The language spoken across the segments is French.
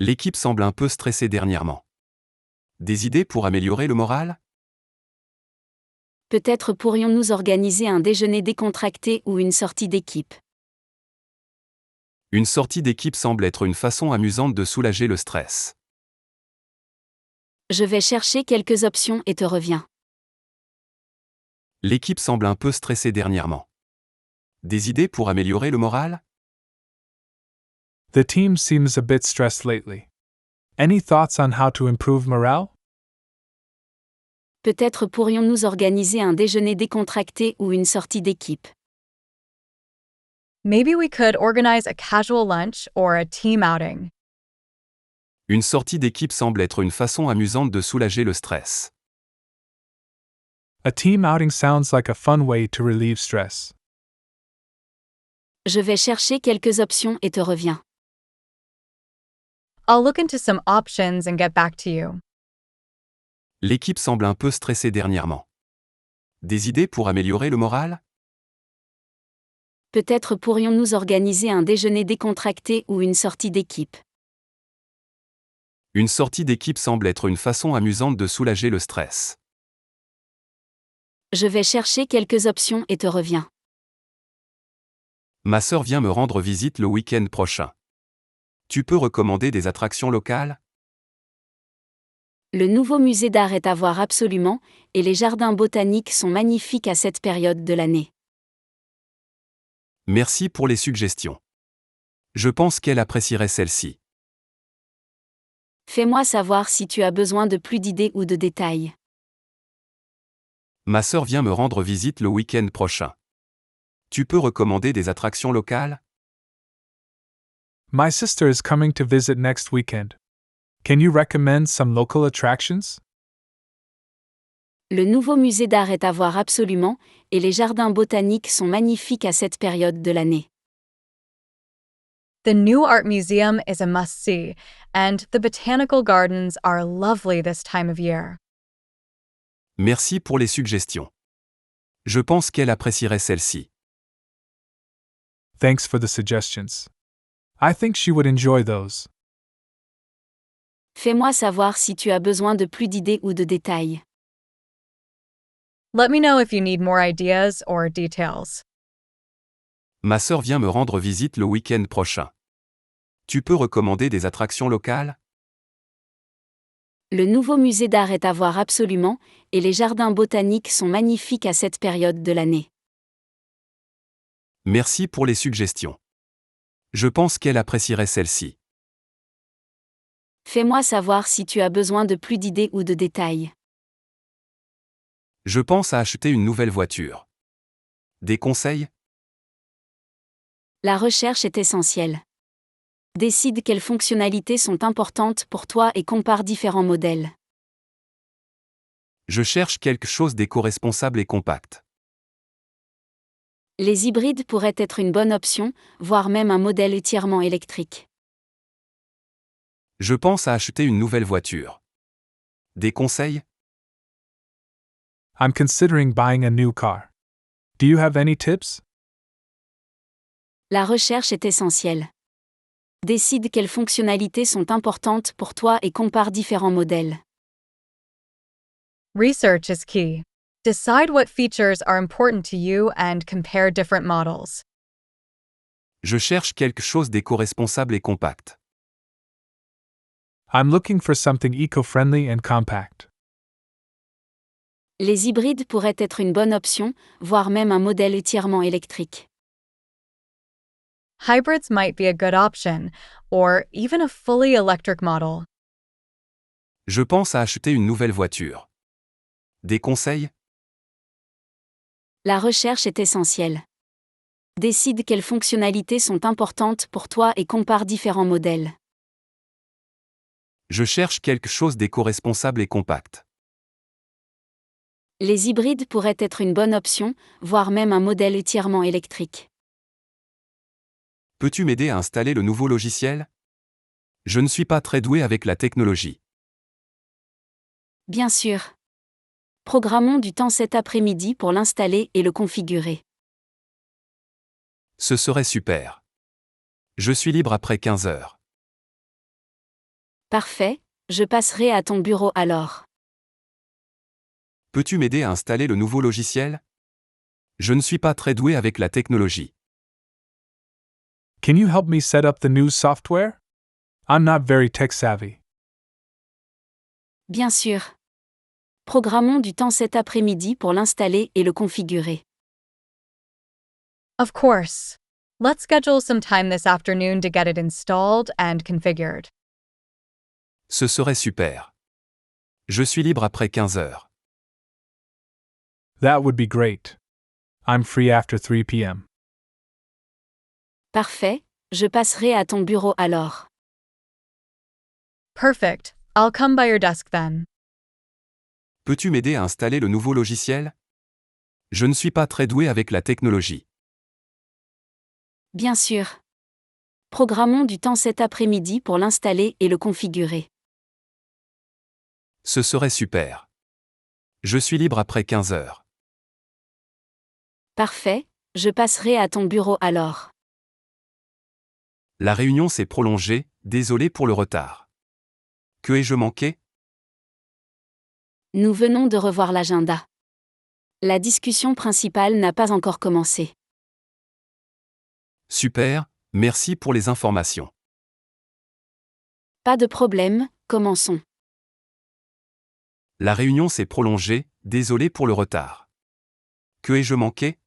L'équipe semble un peu stressée dernièrement. Des idées pour améliorer le moral? Peut-être pourrions-nous organiser un déjeuner décontracté ou une sortie d'équipe. Une sortie d'équipe semble être une façon amusante de soulager le stress. Je vais chercher quelques options et te reviens. L'équipe semble un peu stressée dernièrement. Des idées pour améliorer le moral? The team seems a bit stressed lately. Any thoughts on how to improve morale? Peut-être pourrions-nous organiser un déjeuner décontracté ou une sortie d'équipe. Maybe we could organize a casual lunch or a team outing. Une sortie d'équipe semble être une façon amusante de soulager le stress. A team outing sounds like a fun way to relieve stress. Je vais chercher quelques options et te reviens. I'll look into some options and get back to you. L'équipe semble un peu stressée dernièrement. Des idées pour améliorer le moral? Peut-être pourrions-nous organiser un déjeuner décontracté ou une sortie d'équipe. Une sortie d'équipe semble être une façon amusante de soulager le stress. Je vais chercher quelques options et te reviens. Ma sœur vient me rendre visite le week-end prochain. Tu peux recommander des attractions locales? Le nouveau musée d'art est à voir absolument, et les jardins botaniques sont magnifiques à cette période de l'année. Merci pour les suggestions. Je pense qu'elle apprécierait celle-ci. Fais-moi savoir si tu as besoin de plus d'idées ou de détails. Ma sœur vient me rendre visite le week-end prochain. Tu peux recommander des attractions locales? My sister is coming to visit next weekend. Can you recommend some local attractions? Le nouveau musée d'art est à voir absolument, et les jardins botaniques sont magnifiques à cette période de l'année. The new art museum is a must-see, and the botanical gardens are lovely this time of year. Merci pour les suggestions. Je pense qu'elle apprécierait celle-ci. Thanks for the suggestions. I think she would enjoy those. Fais-moi savoir si tu as besoin de plus d'idées ou de détails. Let me know if you need more ideas or details. Ma sœur vient me rendre visite le week-end prochain. Tu peux recommander des attractions locales? Le nouveau musée d'art est à voir absolument, et les jardins botaniques sont magnifiques à cette période de l'année. Merci pour les suggestions. Je pense qu'elle apprécierait celle-ci. Fais-moi savoir si tu as besoin de plus d'idées ou de détails. Je pense à acheter une nouvelle voiture. Des conseils? La recherche est essentielle. Décide quelles fonctionnalités sont importantes pour toi et compare différents modèles. Je cherche quelque chose d'éco-responsable et compact. Les hybrides pourraient être une bonne option, voire même un modèle entièrement électrique. Je pense à acheter une nouvelle voiture. Des conseils? I'm considering buying a new car. Do you have any tips? La recherche est essentielle. Décide quelles fonctionnalités sont importantes pour toi et compare différents modèles. Research is key. Decide what features are important to you and compare different models. Je cherche quelque chose d'éco-responsable et compact. I'm looking for something eco-friendly and compact. Les hybrides pourraient être une bonne option, voire même un modèle entièrement électrique. Hybrids might be a good option, or even a fully electric model. Je pense à acheter une nouvelle voiture. Des conseils? La recherche est essentielle. Décide quelles fonctionnalités sont importantes pour toi et compare différents modèles. Je cherche quelque chose d'éco-responsable et compact. Les hybrides pourraient être une bonne option, voire même un modèle entièrement électrique. Peux-tu m'aider à installer le nouveau logiciel? Je ne suis pas très doué avec la technologie. Bien sûr. Programmons du temps cet après-midi pour l'installer et le configurer. Ce serait super. Je suis libre après 15 heures. Parfait, je passerai à ton bureau alors. Peux-tu m'aider à installer le nouveau logiciel? Je ne suis pas très doué avec la technologie. Can you help me set up the new software? I'm not very tech savvy. Bien sûr. Programmons du temps cet après-midi pour l'installer et le configurer. Of course. Let's schedule some time this afternoon to get it installed and configured. Ce serait super. Je suis libre après 15 heures. That would be great. I'm free after 3 p.m. Parfait, je passerai à ton bureau alors. Perfect. I'll come by your desk then. Peux-tu m'aider à installer le nouveau logiciel? Je ne suis pas très doué avec la technologie. Bien sûr. Programmons du temps cet après-midi pour l'installer et le configurer. Ce serait super. Je suis libre après 15 heures. Parfait, je passerai à ton bureau alors. La réunion s'est prolongée, désolé pour le retard. Que ai-je manqué? Nous venons de revoir l'agenda. La discussion principale n'a pas encore commencé. Super, merci pour les informations. Pas de problème, commençons. La réunion s'est prolongée, désolé pour le retard. Que ai-je manqué?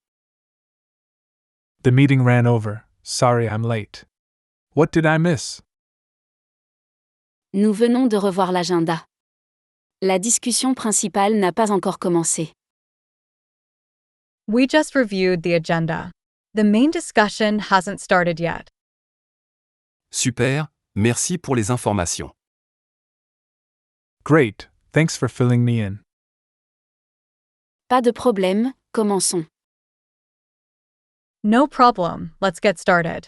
The meeting ran over. Sorry I'm late. What did I miss? Nous venons de revoir l'agenda. La discussion principale n'a pas encore commencé. We just reviewed the agenda. The main discussion hasn't started yet. Super, merci pour les informations. Great, thanks for filling me in. Pas de problème, commençons. No problem. Let's get started.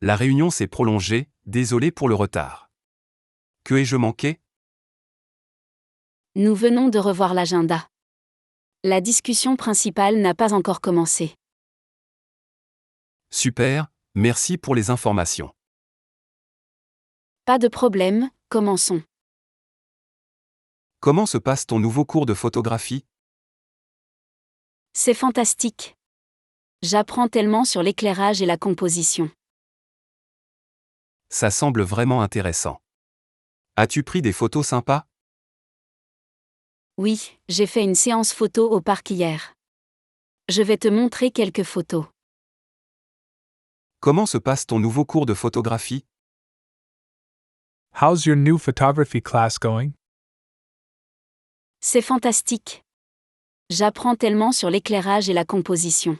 La réunion s'est prolongée, désolé pour le retard. Que ai-je manqué? Nous venons de revoir l'agenda. La discussion principale n'a pas encore commencé. Super, merci pour les informations. Pas de problème, commençons. Comment se passe ton nouveau cours de photographie? C'est fantastique. J'apprends tellement sur l'éclairage et la composition. Ça semble vraiment intéressant. As-tu pris des photos sympas? Oui, j'ai fait une séance photo au parc hier. Je vais te montrer quelques photos. Comment se passe ton nouveau cours de photographie? How's your new photography class going? C'est fantastique. J'apprends tellement sur l'éclairage et la composition.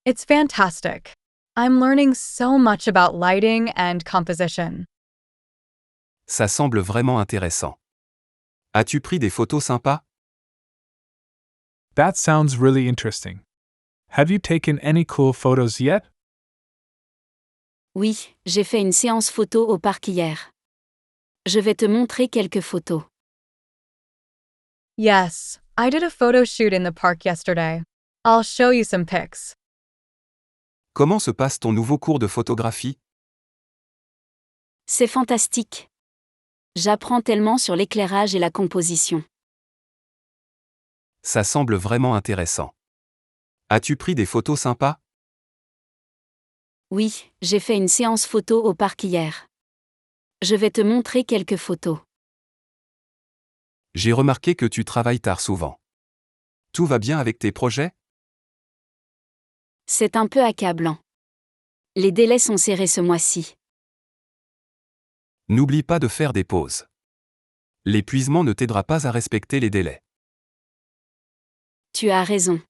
It's fantastic. I'm learning so much about lighting and composition. Ça semble vraiment intéressant. As-tu pris des photos sympas? That sounds really interesting. Have you taken any cool photos yet? Oui, j'ai fait une séance photo au parc hier. Je vais te montrer quelques photos. Yes, I did a photo shoot in the park yesterday. I'll show you some pics. Comment se passe ton nouveau cours de photographie? C'est fantastique. J'apprends tellement sur l'éclairage et la composition. Ça semble vraiment intéressant. As-tu pris des photos sympas? Oui, j'ai fait une séance photo au parc hier. Je vais te montrer quelques photos. J'ai remarqué que tu travailles tard souvent. Tout va bien avec tes projets? C'est un peu accablant. Les délais sont serrés ce mois-ci. N'oublie pas de faire des pauses. L'épuisement ne t'aidera pas à respecter les délais. Tu as raison.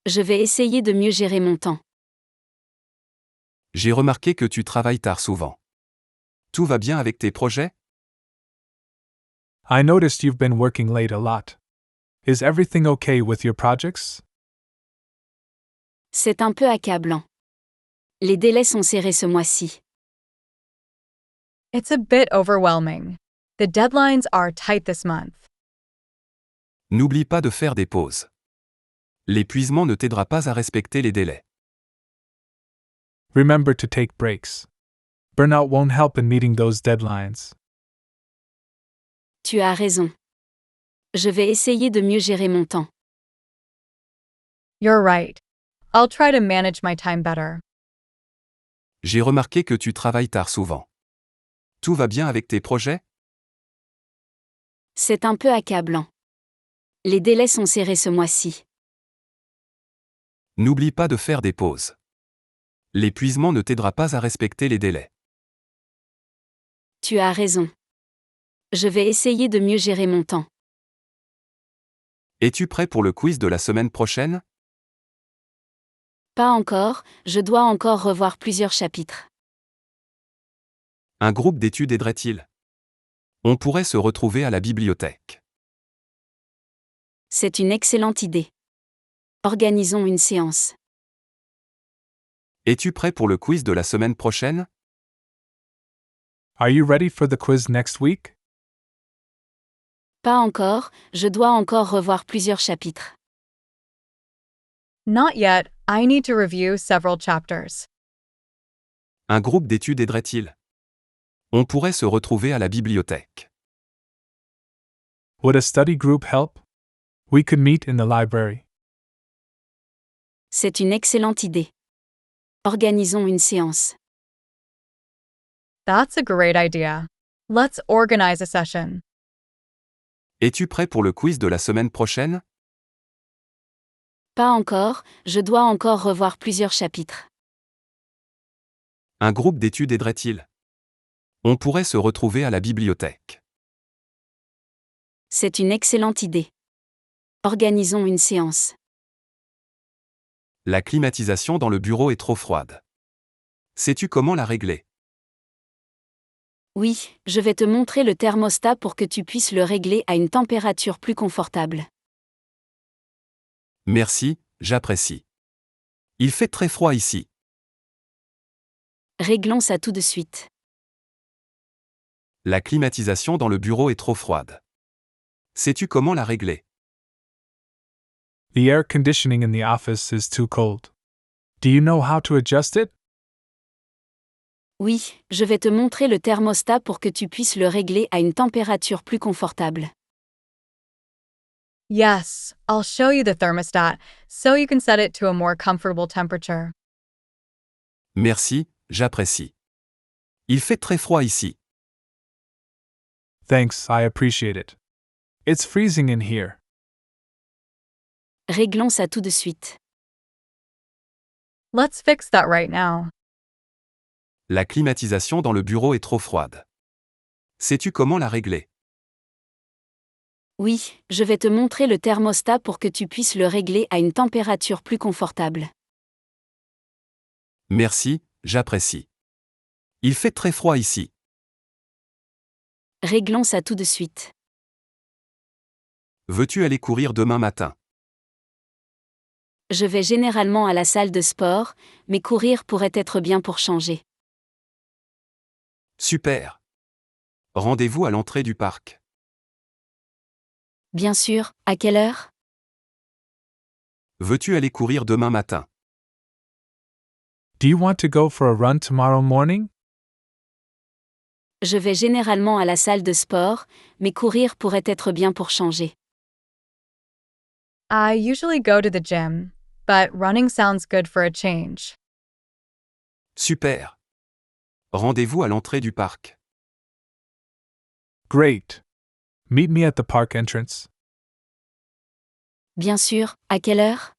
Je vais essayer de mieux gérer mon temps. J'ai remarqué que tu travailles tard souvent. Tout va bien avec tes projets? I noticed you've been working late a lot. Is everything okay with your projects? C'est un peu accablant. Les délais sont serrés ce mois-ci. It's a bit overwhelming. The deadlines are tight this month. N'oublie pas de faire des pauses. L'épuisement ne t'aidera pas à respecter les délais. Remember to take breaks. Burnout won't help in meeting those deadlines. Tu as raison. Je vais essayer de mieux gérer mon temps. You're right. I'll try to manage my time better. J'ai remarqué que tu travailles tard souvent. Tout va bien avec tes projets? C'est un peu accablant. Les délais sont serrés ce mois-ci. N'oublie pas de faire des pauses. L'épuisement ne t'aidera pas à respecter les délais. Tu as raison. Je vais essayer de mieux gérer mon temps. Es-tu prêt pour le quiz de la semaine prochaine? Pas encore, je dois encore revoir plusieurs chapitres. Un groupe d'études aiderait-il? On pourrait se retrouver à la bibliothèque. C'est une excellente idée. Organisons une séance. Es-tu prêt pour le quiz de la semaine prochaine? Are you ready for the quiz next week? Pas encore, je dois encore revoir plusieurs chapitres. Not yet, I need to review several chapters. Un groupe d'études aiderait-il? On pourrait se retrouver à la bibliothèque. Would a study group help? We could meet in the library. C'est une excellente idée. Organisons une séance. That's a great idea. Let's organize a session. Es-tu prêt pour le quiz de la semaine prochaine? Pas encore, je dois encore revoir plusieurs chapitres. Un groupe d'études aiderait-il? On pourrait se retrouver à la bibliothèque. C'est une excellente idée. Organisons une séance. La climatisation dans le bureau est trop froide. Sais-tu comment la régler? Oui, je vais te montrer le thermostat pour que tu puisses le régler à une température plus confortable. Merci, j'apprécie. Il fait très froid ici. Réglons ça tout de suite. La climatisation dans le bureau est trop froide. Sais-tu comment la régler? The air conditioning in the office is too cold. Do you know how to adjust it? Oui, je vais te montrer le thermostat pour que tu puisses le régler à une température plus confortable. Yes, I'll show you the thermostat so you can set it to a more comfortable temperature. Merci, j'apprécie. Il fait très froid ici. Thanks, I appreciate it. It's freezing in here. Réglons ça tout de suite. Let's fix that right now. La climatisation dans le bureau est trop froide. Sais-tu comment la régler? Oui, je vais te montrer le thermostat pour que tu puisses le régler à une température plus confortable. Merci, j'apprécie. Il fait très froid ici. Réglons ça tout de suite. Veux-tu aller courir demain matin? Je vais généralement à la salle de sport, mais courir pourrait être bien pour changer. Super. Rendez-vous à l'entrée du parc. Bien sûr, à quelle heure? Veux-tu aller courir demain matin? Do you want to go for a run tomorrow morning? Je vais généralement à la salle de sport, mais courir pourrait être bien pour changer. I usually go to the gym, but running sounds good for a change. Super. Rendez-vous à l'entrée du parc. Great. Meet me at the park entrance. Bien sûr, à quelle heure?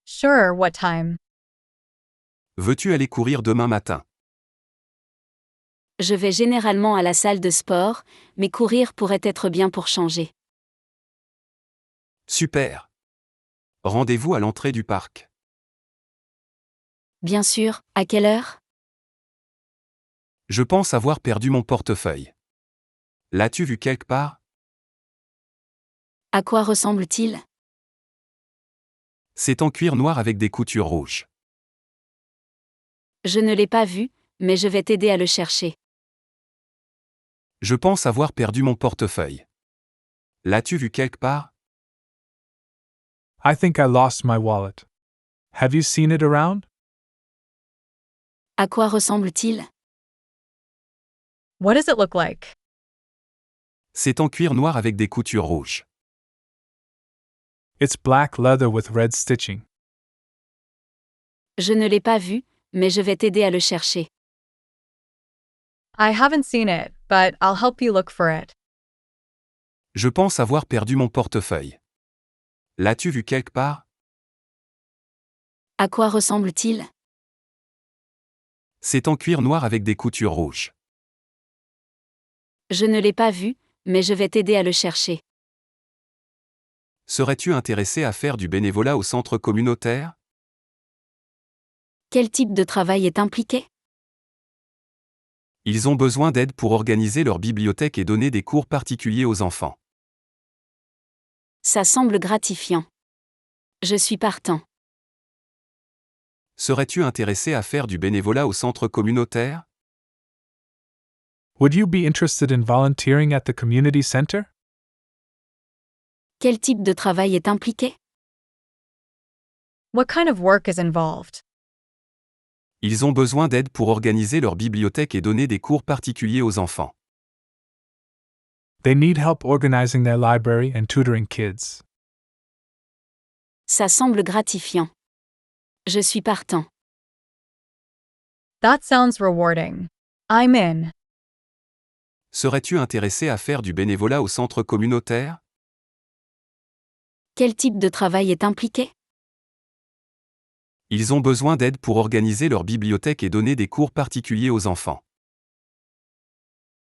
Sure, what time? Veux-tu aller courir demain matin? Je vais généralement à la salle de sport, mais courir pourrait être bien pour changer. Super. Rendez-vous à l'entrée du parc. Bien sûr, à quelle heure? Je pense avoir perdu mon portefeuille. L'as-tu vu quelque part? À quoi ressemble-t-il? C'est en cuir noir avec des coutures rouges. Je ne l'ai pas vu, mais je vais t'aider à le chercher. Je pense avoir perdu mon portefeuille. L'as-tu vu quelque part? I think I lost my wallet. Have you seen it around? À quoi ressemble-t-il? What does it look like? C'est en cuir noir avec des coutures rouges. It's black leather with red stitching. Je ne l'ai pas vu, mais je vais t'aider à le chercher. I haven't seen it, but I'll help you look for it. Je pense avoir perdu mon portefeuille. L'as-tu vu quelque part? À quoi ressemble-t-il? C'est en cuir noir avec des coutures rouges. Je ne l'ai pas vu, mais je vais t'aider à le chercher. Serais-tu intéressé à faire du bénévolat au centre communautaire? Quel type de travail est impliqué? Ils ont besoin d'aide pour organiser leur bibliothèque et donner des cours particuliers aux enfants. Ça semble gratifiant. Je suis partant. Serais-tu intéressé à faire du bénévolat au centre communautaire? Would you be interested in volunteering at the community center? Quel type de travail est impliqué? What kind of work is involved? Ils ont besoin d'aide pour organiser leur bibliothèque et donner des cours particuliers aux enfants. They need help organizing their library and tutoring kids. Ça semble gratifiant. Je suis partant. That sounds rewarding. I'm in. Serais-tu intéressé à faire du bénévolat au centre communautaire? Quel type de travail est impliqué? Ils ont besoin d'aide pour organiser leur bibliothèque et donner des cours particuliers aux enfants.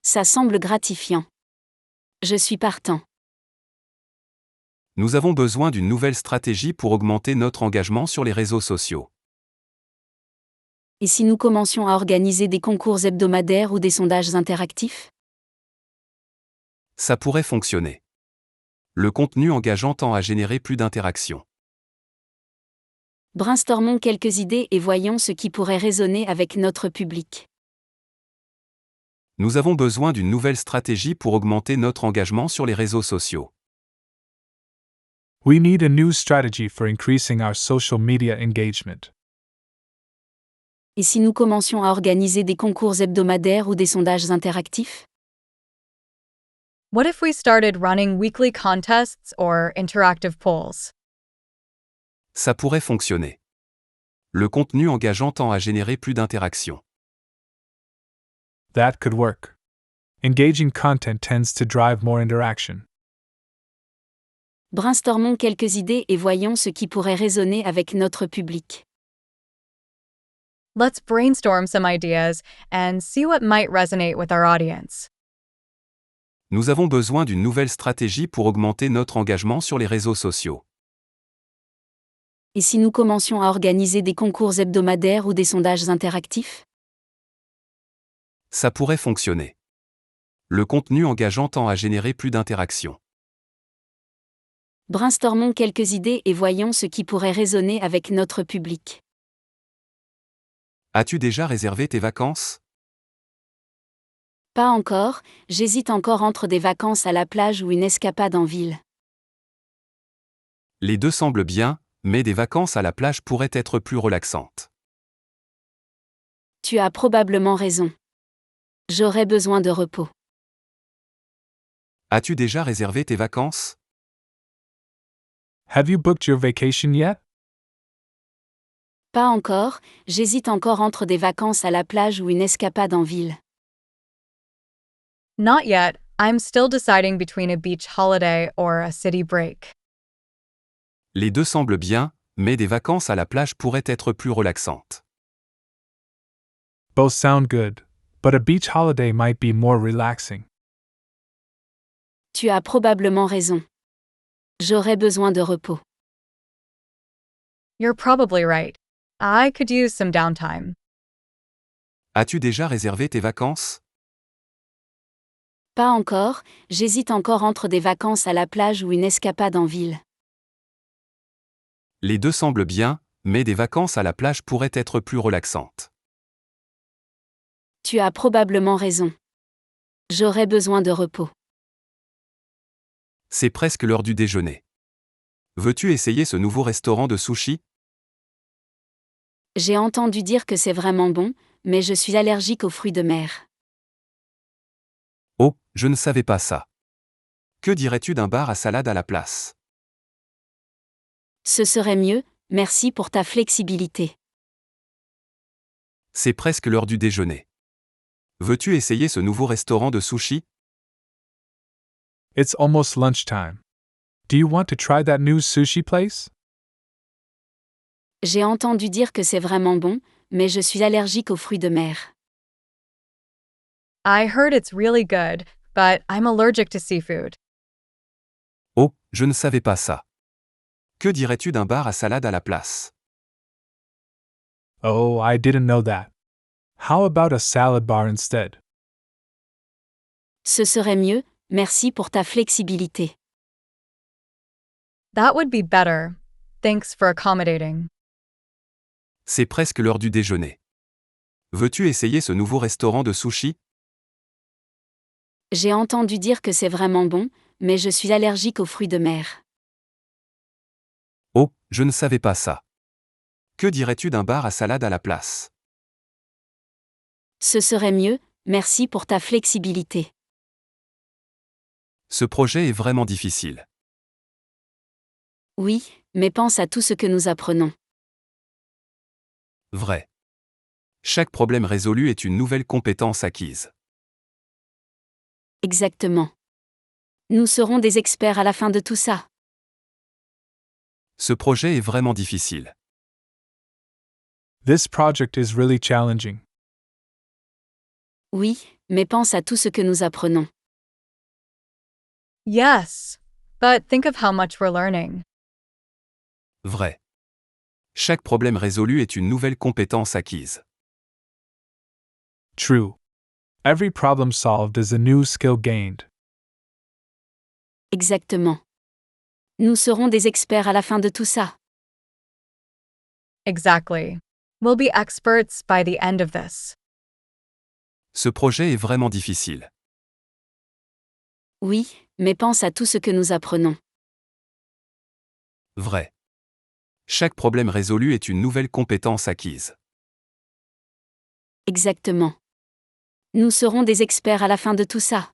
Ça semble gratifiant. Je suis partant. Nous avons besoin d'une nouvelle stratégie pour augmenter notre engagement sur les réseaux sociaux. Et si nous commencions à organiser des concours hebdomadaires ou des sondages interactifs? Ça pourrait fonctionner. Le contenu engageant tend à générer plus d'interactions. Brainstormons quelques idées et voyons ce qui pourrait résonner avec notre public. Nous avons besoin d'une nouvelle stratégie pour augmenter notre engagement sur les réseaux sociaux. We need a new strategy for increasing our social media engagement. Et si nous commencions à organiser des concours hebdomadaires ou des sondages interactifs? What if we started running weekly contests or interactive polls? Ça pourrait fonctionner. Le contenu engageant tend à générer plus d'interactions. That could work. Engaging content tends to drive more interaction. Brainstormons quelques idées et voyons ce qui pourrait résonner avec notre public. Let's brainstorm some ideas and see what might resonate with our audience. Nous avons besoin d'une nouvelle stratégie pour augmenter notre engagement sur les réseaux sociaux. Et si nous commencions à organiser des concours hebdomadaires ou des sondages interactifs? Ça pourrait fonctionner. Le contenu engageant tend à générer plus d'interactions. Brainstormons quelques idées et voyons ce qui pourrait résonner avec notre public. As-tu déjà réservé tes vacances? Pas encore, j'hésite encore entre des vacances à la plage ou une escapade en ville. Les deux semblent bien, mais des vacances à la plage pourraient être plus relaxantes. Tu as probablement raison. J'aurais besoin de repos. As-tu déjà réservé tes vacances? Have you booked your vacation yet? Pas encore, j'hésite encore entre des vacances à la plage ou une escapade en ville. Not yet, I'm still deciding between a beach holiday or a city break. Les deux semblent bien, mais des vacances à la plage pourraient être plus relaxantes. Both sound good, but a beach holiday might be more relaxing. Tu as probablement raison. J'aurais besoin de repos. You're probably right. I could use some downtime. As-tu déjà réservé tes vacances? Pas encore, j'hésite encore entre des vacances à la plage ou une escapade en ville. Les deux semblent bien, mais des vacances à la plage pourraient être plus relaxantes. Tu as probablement raison. J'aurais besoin de repos. C'est presque l'heure du déjeuner. Veux-tu essayer ce nouveau restaurant de sushi? J'ai entendu dire que c'est vraiment bon, mais je suis allergique aux fruits de mer. Oh, je ne savais pas ça. Que dirais-tu d'un bar à salade à la place? Ce serait mieux, merci pour ta flexibilité. C'est presque l'heure du déjeuner. Veux-tu essayer ce nouveau restaurant de sushi? It's almost lunchtime. Do you want to try that new sushi place? J'ai entendu dire que c'est vraiment bon, mais je suis allergique aux fruits de mer. I heard it's really good, but I'm allergic to seafood. Oh, je ne savais pas ça. Que dirais-tu d'un bar à salade à la place? Oh, I didn't know that. How about a salad bar instead? Ce serait mieux, merci pour ta flexibilité. That would be better. Thanks for accommodating. C'est presque l'heure du déjeuner. Veux-tu essayer ce nouveau restaurant de sushi? J'ai entendu dire que c'est vraiment bon, mais je suis allergique aux fruits de mer. Oh, je ne savais pas ça. Que dirais-tu d'un bar à salade à la place? Ce serait mieux, merci pour ta flexibilité. Ce projet est vraiment difficile. Oui, mais pense à tout ce que nous apprenons. Vrai. Chaque problème résolu est une nouvelle compétence acquise. Exactement. Nous serons des experts à la fin de tout ça. Ce projet est vraiment difficile. This project is really challenging. Oui, mais pense à tout ce que nous apprenons. Yes, but think of how much we're learning. Vrai. Chaque problème résolu est une nouvelle compétence acquise. True. Every problem solved is a new skill gained. Exactement. Nous serons des experts à la fin de tout ça. Exactly. We'll be experts by the end of this. Ce projet est vraiment difficile. Oui, mais pense à tout ce que nous apprenons. Vrai. Chaque problème résolu est une nouvelle compétence acquise. Exactement. Nous serons des experts à la fin de tout ça.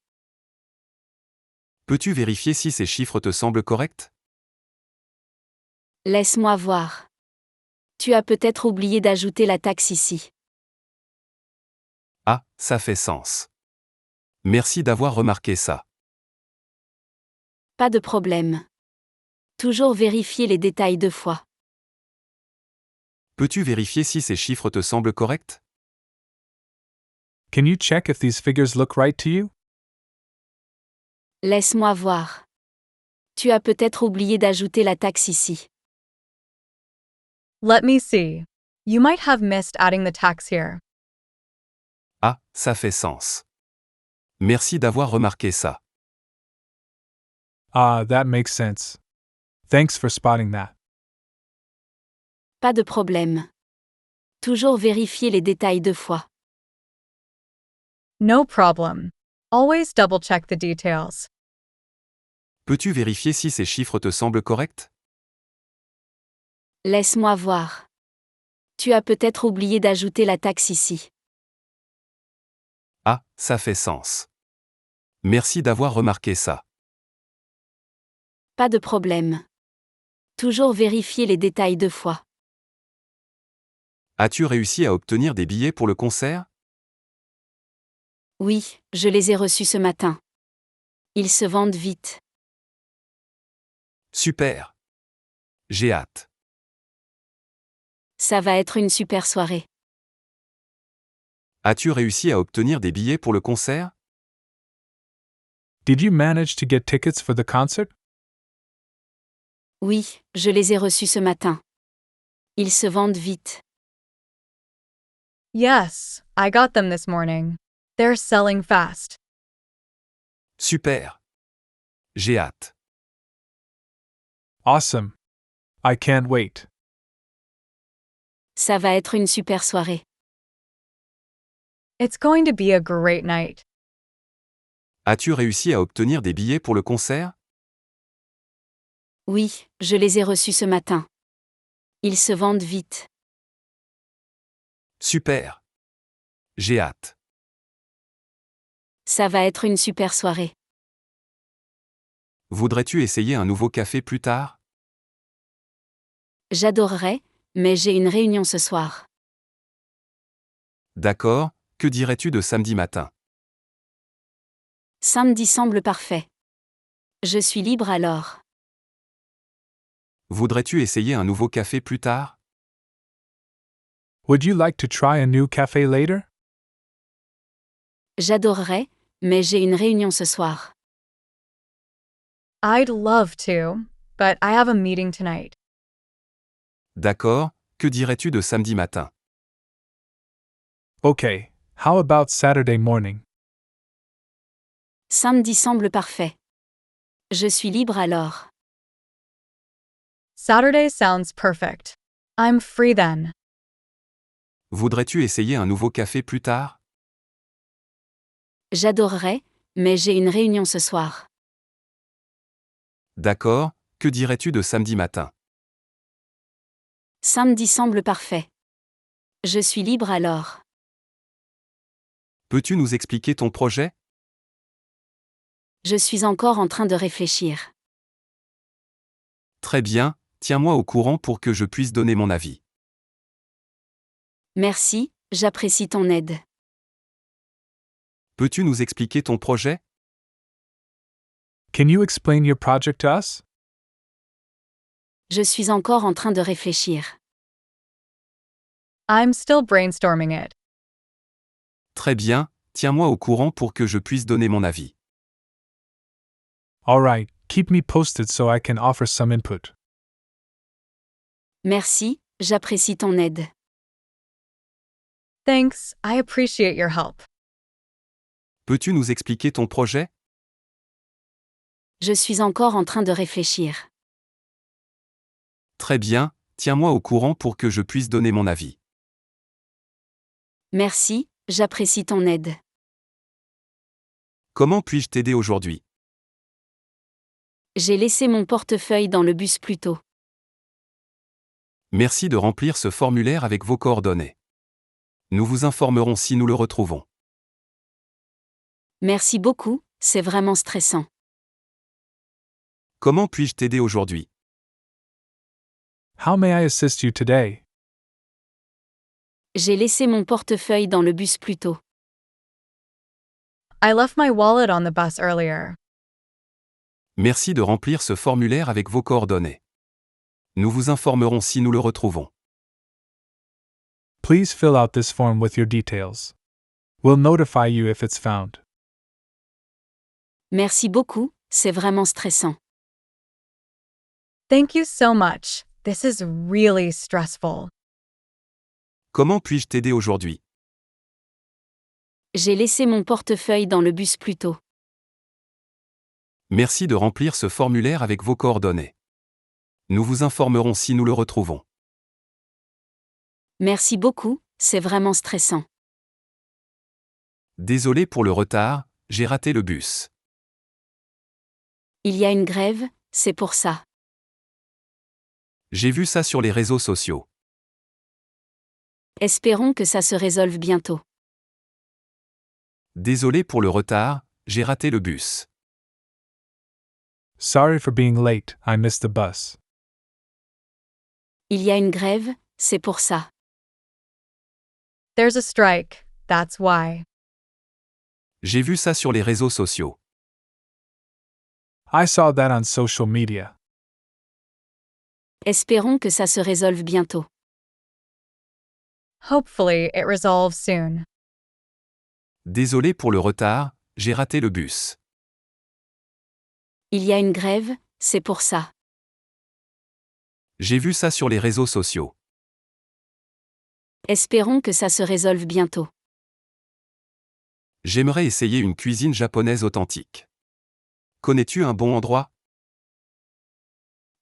Peux-tu vérifier si ces chiffres te semblent corrects? Laisse-moi voir. Tu as peut-être oublié d'ajouter la taxe ici. Ah, ça fait sens. Merci d'avoir remarqué ça. Pas de problème. Toujours vérifier les détails 2 fois. Peux-tu vérifier si ces chiffres te semblent corrects? Can you check if these figures look right to you? Laisse-moi voir. Tu as peut-être oublié d'ajouter la taxe ici. Let me see. You might have missed adding the tax here. Ah, ça fait sens. Merci d'avoir remarqué ça. Ah, that makes sense. Thanks for spotting that. Pas de problème. Toujours vérifier les détails 2 fois. No problem. Always double check the details. Peux-tu vérifier si ces chiffres te semblent corrects? Laisse-moi voir. Tu as peut-être oublié d'ajouter la taxe ici. Ah, ça fait sens. Merci d'avoir remarqué ça. Pas de problème. Toujours vérifier les détails 2 fois. As-tu réussi à obtenir des billets pour le concert? Oui, je les ai reçus ce matin. Ils se vendent vite. Super. J'ai hâte. Ça va être une super soirée. As-tu réussi à obtenir des billets pour le concert? Did you manage to get tickets for the concert? Oui, je les ai reçus ce matin. Ils se vendent vite. Yes, I got them this morning. They're selling fast. Super. J'ai hâte. Awesome. I can't wait. Ça va être une super soirée. It's going to be a great night. As-tu réussi à obtenir des billets pour le concert? Oui, je les ai reçus ce matin. Ils se vendent vite. Super. J'ai hâte. Ça va être une super soirée. Voudrais-tu essayer un nouveau café plus tard? J'adorerais, mais j'ai une réunion ce soir. D'accord, que dirais-tu de samedi matin? Samedi semble parfait. Je suis libre alors. Voudrais-tu essayer un nouveau café plus tard? Would you like to try a new cafe later? J'adorerais, mais j'ai une réunion ce soir. I'd love to, but I have a meeting tonight. D'accord, que dirais-tu de samedi matin? Okay, how about Saturday morning? Samedi semble parfait. Je suis libre alors. Saturday sounds perfect. I'm free then. Voudrais-tu essayer un nouveau café plus tard? J'adorerais, mais j'ai une réunion ce soir. D'accord, que dirais-tu de samedi matin? Samedi semble parfait. Je suis libre alors. Peux-tu nous expliquer ton projet? Je suis encore en train de réfléchir. Très bien, tiens-moi au courant pour que je puisse donner mon avis. Merci, j'apprécie ton aide. Peux-tu nous expliquer ton projet? Can you explain your project to us? Je suis encore en train de réfléchir. I'm still brainstorming it. Très bien, tiens-moi au courant pour que je puisse donner mon avis. Alright, keep me posted so I can offer some input. Merci, j'apprécie ton aide. Thanks, I appreciate your help. Peux-tu nous expliquer ton projet? Je suis encore en train de réfléchir. Très bien, tiens-moi au courant pour que je puisse donner mon avis. Merci, j'apprécie ton aide. Comment puis-je t'aider aujourd'hui? J'ai laissé mon portefeuille dans le bus plus tôt. Merci de remplir ce formulaire avec vos coordonnées. Nous vous informerons si nous le retrouvons. Merci beaucoup, c'est vraiment stressant. Comment puis-je t'aider aujourd'hui? How may I assist you today? J'ai laissé mon portefeuille dans le bus plus tôt. I left my wallet on the bus earlier. Merci de remplir ce formulaire avec vos coordonnées. Nous vous informerons si nous le retrouvons. Please fill out this form with your details. We'll notify you if it's found. Merci beaucoup, c'est vraiment stressant. Thank you so much. This is really stressful. Comment puis-je t'aider aujourd'hui? J'ai laissé mon portefeuille dans le bus plus tôt. Merci de remplir ce formulaire avec vos coordonnées. Nous vous informerons si nous le retrouvons. Merci beaucoup, c'est vraiment stressant. Désolé pour le retard, j'ai raté le bus. Il y a une grève, c'est pour ça. J'ai vu ça sur les réseaux sociaux. Espérons que ça se résolve bientôt. Désolé pour le retard, j'ai raté le bus. Sorry for being late, I missed the bus. Il y a une grève, c'est pour ça. There's a strike, that's why. J'ai vu ça sur les réseaux sociaux. I saw that on social media. Espérons que ça se résolve bientôt. Hopefully, it resolves soon. Désolé pour le retard, j'ai raté le bus. Il y a une grève, c'est pour ça. J'ai vu ça sur les réseaux sociaux. Espérons que ça se résolve bientôt. J'aimerais essayer une cuisine japonaise authentique. Connais-tu un bon endroit?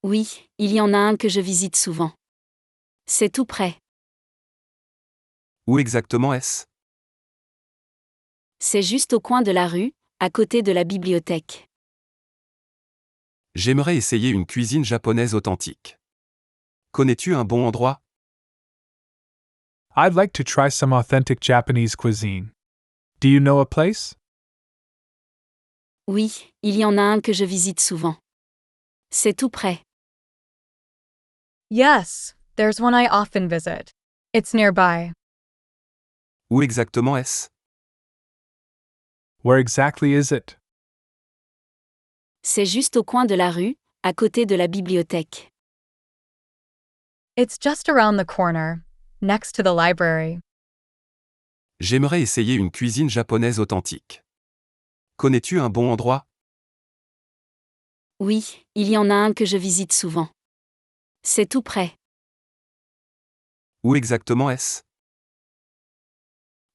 Oui, il y en a un que je visite souvent. C'est tout près. Où exactement est-ce? C'est juste au coin de la rue, à côté de la bibliothèque. J'aimerais essayer une cuisine japonaise authentique. Connais-tu un bon endroit? I'd like to try some authentic Japanese cuisine. Do you know a place? Oui, il y en a un que je visite souvent. C'est tout près. Yes, there's one I often visit. It's nearby. Où exactement est-ce? Where exactly is it? C'est juste au coin de la rue, à côté de la bibliothèque. It's just around the corner, next to the library. J'aimerais essayer une cuisine japonaise authentique. Connais-tu un bon endroit? Oui, il y en a un que je visite souvent. C'est tout près. Où exactement est-ce?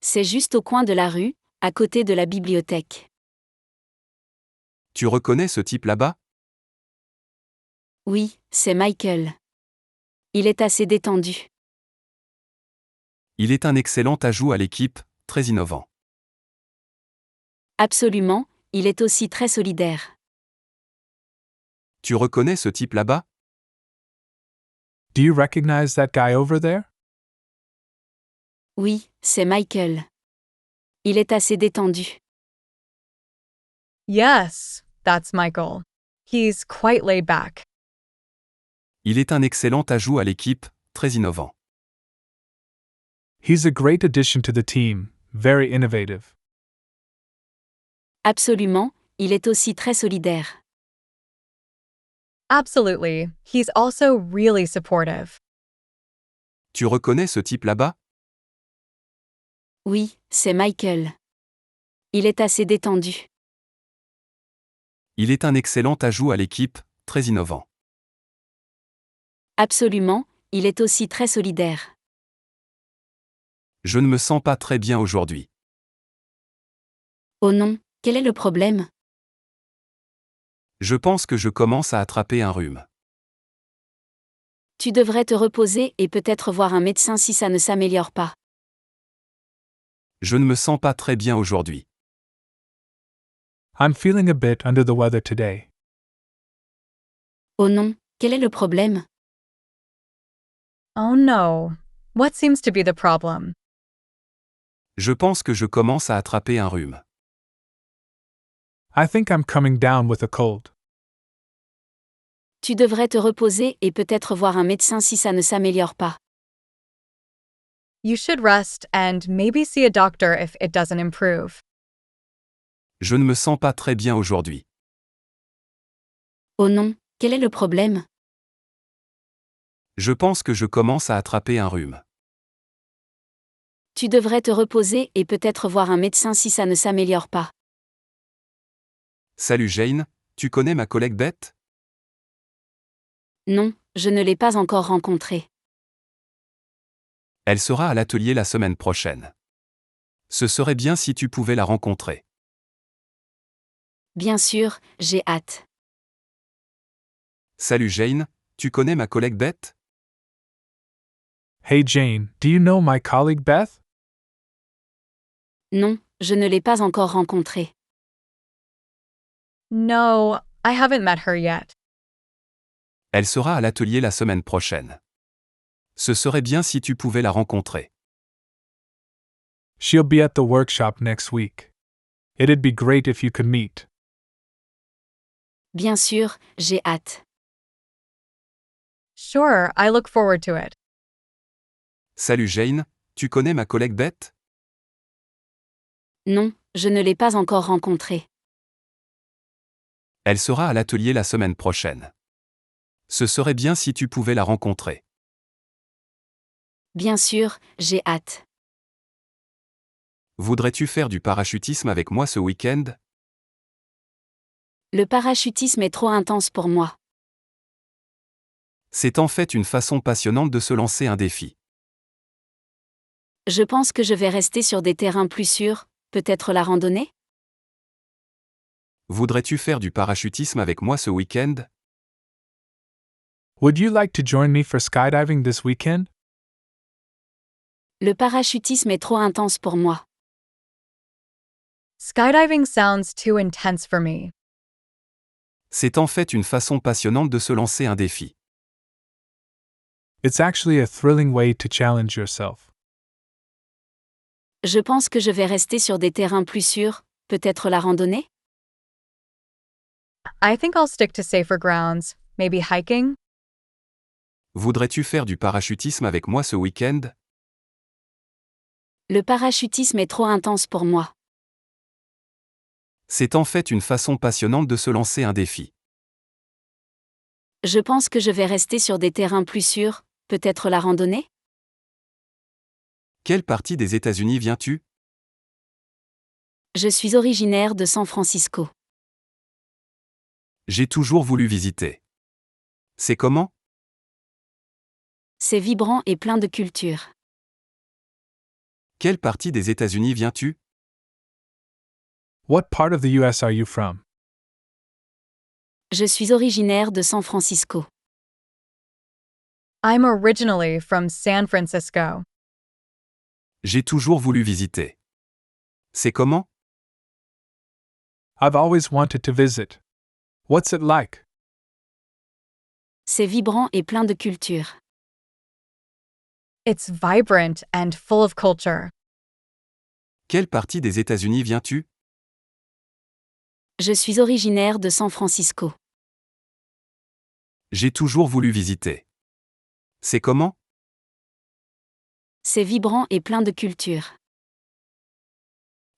C'est juste au coin de la rue, à côté de la bibliothèque. Tu reconnais ce type là-bas? Oui, c'est Michael. Il est assez détendu. Il est un excellent ajout à l'équipe, très innovant. Absolument, il est aussi très solidaire. Tu reconnais ce type là-bas? Do you recognize that guy over there? Oui, c'est Michael. Il est assez détendu. Yes, that's Michael. He's quite laid back. Il est un excellent ajout à l'équipe, très innovant. He's a great addition to the team, very innovative. Absolument, il est aussi très solidaire. Absolutely, he's also really supportive. Tu reconnais ce type là-bas? Oui, c'est Michael. Il est assez détendu. Il est un excellent ajout à l'équipe, très innovant. Absolument, il est aussi très solidaire. Je ne me sens pas très bien aujourd'hui. Oh non, quel est le problème? Je pense que je commence à attraper un rhume. Tu devrais te reposer et peut-être voir un médecin si ça ne s'améliore pas. Je ne me sens pas très bien aujourd'hui. I'm feeling a bit under the weather today. Oh non, quel est le problème? Oh no. What seems to be the problem? Je pense que je commence à attraper un rhume. I think I'm coming down with a cold. Tu devrais te reposer et peut-être voir un médecin si ça ne s'améliore pas. You should rest and maybe see a doctor if it doesn't improve. Je ne me sens pas très bien aujourd'hui. Oh non, quel est le problème? Je pense que je commence à attraper un rhume. Tu devrais te reposer et peut-être voir un médecin si ça ne s'améliore pas. Salut Jane, tu connais ma collègue Beth? Non, je ne l'ai pas encore rencontrée. Elle sera à l'atelier la semaine prochaine. Ce serait bien si tu pouvais la rencontrer. Bien sûr, j'ai hâte. Salut Jane, tu connais ma collègue Beth? Hey Jane, do you know my colleague Beth? Non, je ne l'ai pas encore rencontrée. No, I haven't met her yet. Elle sera à l'atelier la semaine prochaine. Ce serait bien si tu pouvais la rencontrer. She'll be at the workshop next week. It'd be great if you could meet. Bien sûr, j'ai hâte. Sure, I look forward to it. Salut Jane, tu connais ma collègue Beth? Non, je ne l'ai pas encore rencontrée. Elle sera à l'atelier la semaine prochaine. Ce serait bien si tu pouvais la rencontrer. Bien sûr, j'ai hâte. Voudrais-tu faire du parachutisme avec moi ce week-end? Le parachutisme est trop intense pour moi. C'est en fait une façon passionnante de se lancer un défi. Je pense que je vais rester sur des terrains plus sûrs, peut-être la randonnée? Voudrais-tu faire du parachutisme avec moi ce week-end? Would you like to join me for skydiving this weekend? Le parachutisme est trop intense pour moi. Skydiving sounds too intense for me. C'est en fait une façon passionnante de se lancer un défi. It's actually a thrilling way to challenge yourself. Je pense que je vais rester sur des terrains plus sûrs, peut-être la randonnée? I think I'll stick to safer grounds, maybe hiking. Voudrais-tu faire du parachutisme avec moi ce week-end? Le parachutisme est trop intense pour moi. C'est en fait une façon passionnante de se lancer un défi. Je pense que je vais rester sur des terrains plus sûrs, peut-être la randonnée? Quelle partie des États-Unis viens-tu? Je suis originaire de San Francisco. J'ai toujours voulu visiter. C'est comment? C'est vibrant et plein de culture. Quelle partie des États-Unis viens-tu? What part of the US are you from? Je suis originaire de San Francisco. I'm originally from San Francisco. J'ai toujours voulu visiter. C'est comment? I've always wanted to visit. What's it like? C'est vibrant et plein de culture. It's vibrant and full of culture. Quelle partie des États-Unis viens-tu? Je suis originaire de San Francisco. J'ai toujours voulu visiter. C'est comment? C'est vibrant et plein de culture.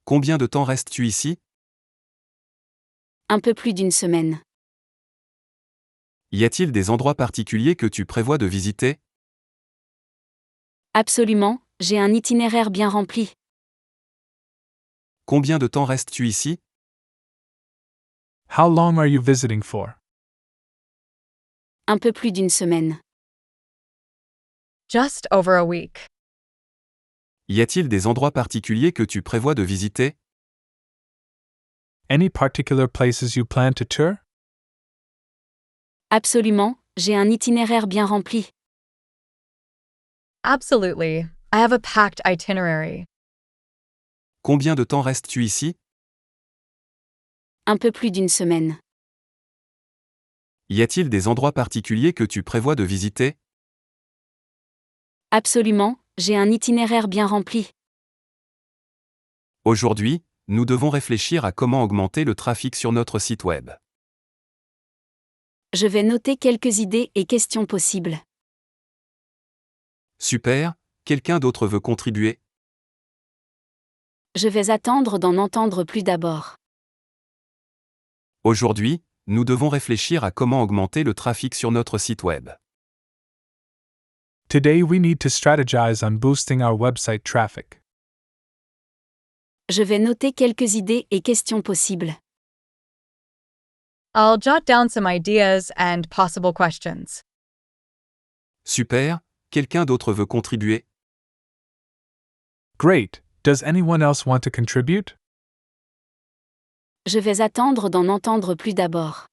Combien de temps restes-tu ici? Un peu plus d'une semaine. Y a-t-il des endroits particuliers que tu prévois de visiter? Absolument, j'ai un itinéraire bien rempli. Combien de temps restes-tu ici? How long are you visiting for? Un peu plus d'une semaine. Just over a week. Y a-t-il des endroits particuliers que tu prévois de visiter? Any particular places you plan to tour? Absolument, j'ai un itinéraire bien rempli. Absolutely. I have a packed itinerary. Combien de temps restes-tu ici? Un peu plus d'une semaine. Y a-t-il des endroits particuliers que tu prévois de visiter? Absolument, j'ai un itinéraire bien rempli. Aujourd'hui, nous devons réfléchir à comment augmenter le trafic sur notre site web. Je vais noter quelques idées et questions possibles. Super, quelqu'un d'autre veut contribuer? Je vais attendre d'en entendre plus d'abord. Aujourd'hui, nous devons réfléchir à comment augmenter le trafic sur notre site web. Today we need to strategize on boosting our website traffic. Je vais noter quelques idées et questions possibles. I'll jot down some ideas and possible questions. Super, quelqu'un d'autre veut contribuer? Great! Does anyone else want to contribute? Je vais attendre d'en entendre plus d'abord.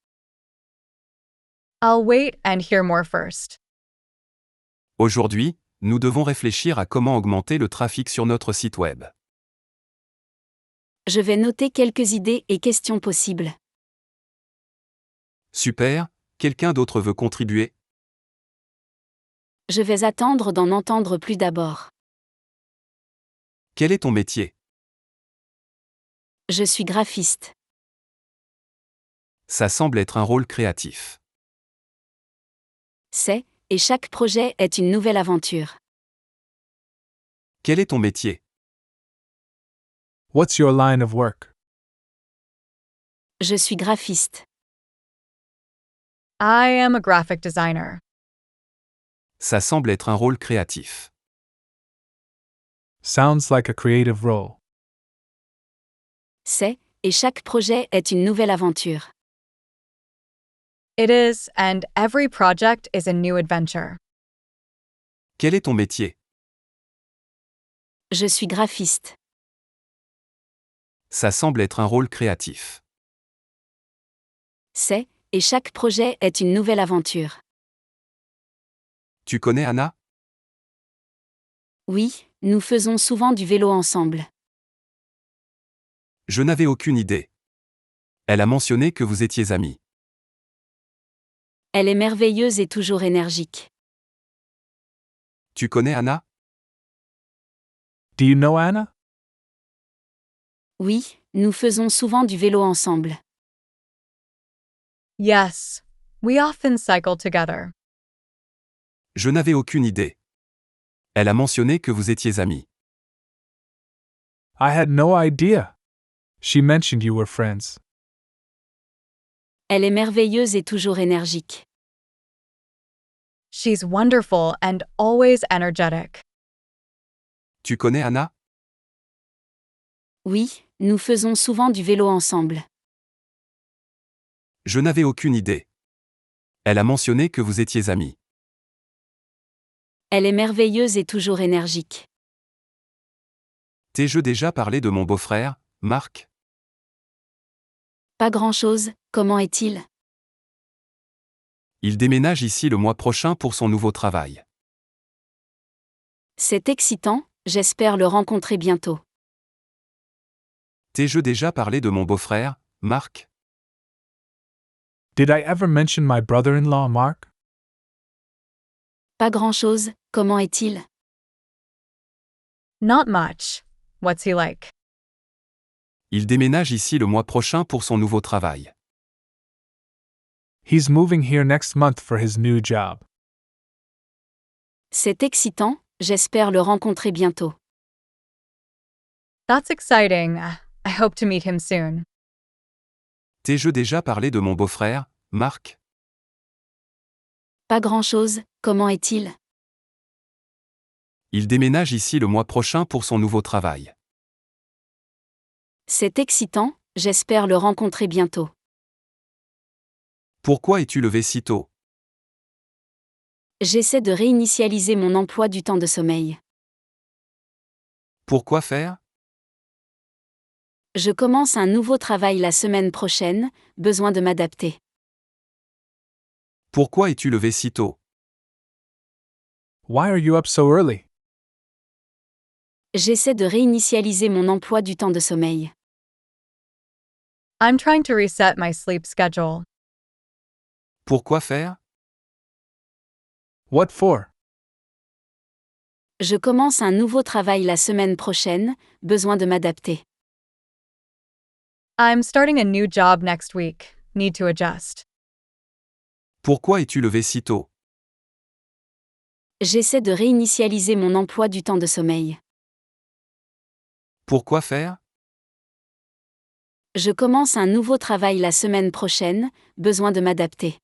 I'll wait and hear more first. Aujourd'hui, nous devons réfléchir à comment augmenter le trafic sur notre site web. Je vais noter quelques idées et questions possibles. Super, quelqu'un d'autre veut contribuer? Je vais attendre d'en entendre plus d'abord. Quel est ton métier? Je suis graphiste. Ça semble être un rôle créatif. C'est, et chaque projet est une nouvelle aventure. Quel est ton métier? What's your line of work? Je suis graphiste. I am a graphic designer. Ça semble être un rôle créatif. Sounds like a creative role. C'est, et chaque projet est une nouvelle aventure. It is, and every project is a new adventure. Quel est ton métier? Je suis graphiste. Ça semble être un rôle créatif. C'est, et chaque projet est une nouvelle aventure. Tu connais Anna? Oui, nous faisons souvent du vélo ensemble. Je n'avais aucune idée. Elle a mentionné que vous étiez amis. Elle est merveilleuse et toujours énergique. Tu connais Anna? Do you know Anna? Oui, nous faisons souvent du vélo ensemble. Yes, we often cycle together. Je n'avais aucune idée. Elle a mentionné que vous étiez amis. I had no idea. She mentioned you were friends. Elle est merveilleuse et toujours énergique. She's wonderful and always energetic. Tu connais Anna? Oui, nous faisons souvent du vélo ensemble. Je n'avais aucune idée. Elle a mentionné que vous étiez amis. Elle est merveilleuse et toujours énergique. T'ai-je déjà parlé de mon beau-frère, Marc? Pas grand-chose, comment est-il? Il déménage ici le mois prochain pour son nouveau travail. C'est excitant, j'espère le rencontrer bientôt. T'ai-je déjà parlé de mon beau-frère, Marc? Did I ever mention my brother-in-law, Mark? Pas grand-chose, comment est-il? Not much. What's he like? Il déménage ici le mois prochain pour son nouveau travail. He's moving here next month for his new job. C'est excitant, j'espère le rencontrer bientôt. That's exciting. I hope to meet him soon. T'ai-je déjà parlé de mon beau-frère, Marc? Pas grand-chose, comment est-il? Il déménage ici le mois prochain pour son nouveau travail. C'est excitant, j'espère le rencontrer bientôt. Pourquoi es-tu levé si tôt? J'essaie de réinitialiser mon emploi du temps de sommeil. Pourquoi faire? Je commence un nouveau travail la semaine prochaine, besoin de m'adapter. Pourquoi es-tu levé si tôt? Why are you up so early? J'essaie de réinitialiser mon emploi du temps de sommeil. I'm trying to reset my sleep schedule. Pourquoi faire? What for? Je commence un nouveau travail la semaine prochaine, besoin de m'adapter. I'm starting a new job next week. Need to adjust. Pourquoi es-tu levé si tôt? J'essaie de réinitialiser mon emploi du temps de sommeil. Pourquoi faire? Je commence un nouveau travail la semaine prochaine, besoin de m'adapter.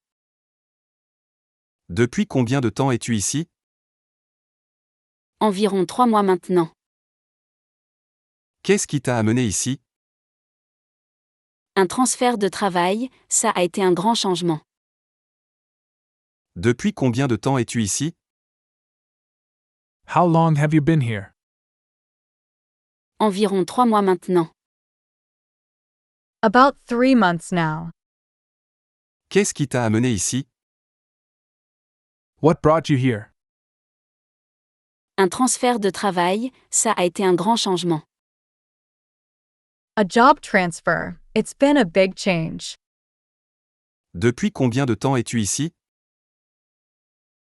Depuis combien de temps es-tu ici? Environ 3 mois maintenant. Qu'est-ce qui t'a amené ici? Un transfert de travail, ça a été un grand changement. Depuis combien de temps es-tu ici? How long have you been here? Environ 3 mois maintenant. About 3 months now. Qu'est-ce qui t'a amené ici? What brought you here? Un transfert de travail, ça a été un grand changement. A job transfer. It's been a big change. Depuis combien de temps es-tu ici?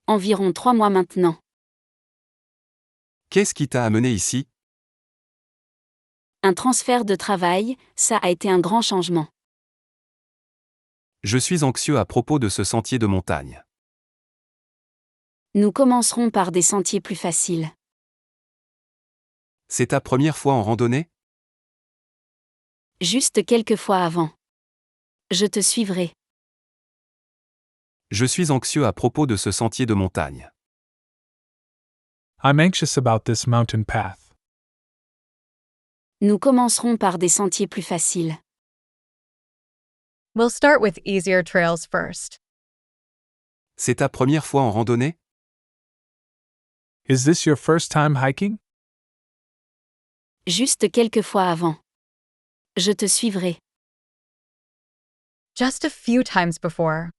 Environ 3 mois maintenant. Qu'est-ce qui t'a amené ici? Un transfert de travail, ça a été un grand changement. Je suis anxieux à propos de ce sentier de montagne. Nous commencerons par des sentiers plus faciles. C'est ta première fois en randonnée? Juste quelques fois avant. Je te suivrai. Je suis anxieux à propos de ce sentier de montagne. I'm anxious about this mountain path. Nous commencerons par des sentiers plus faciles. We'll start with easier trails first. C'est ta première fois en randonnée? Is this your first time hiking? Juste quelques fois avant. Je te suivrai. Just a few times before.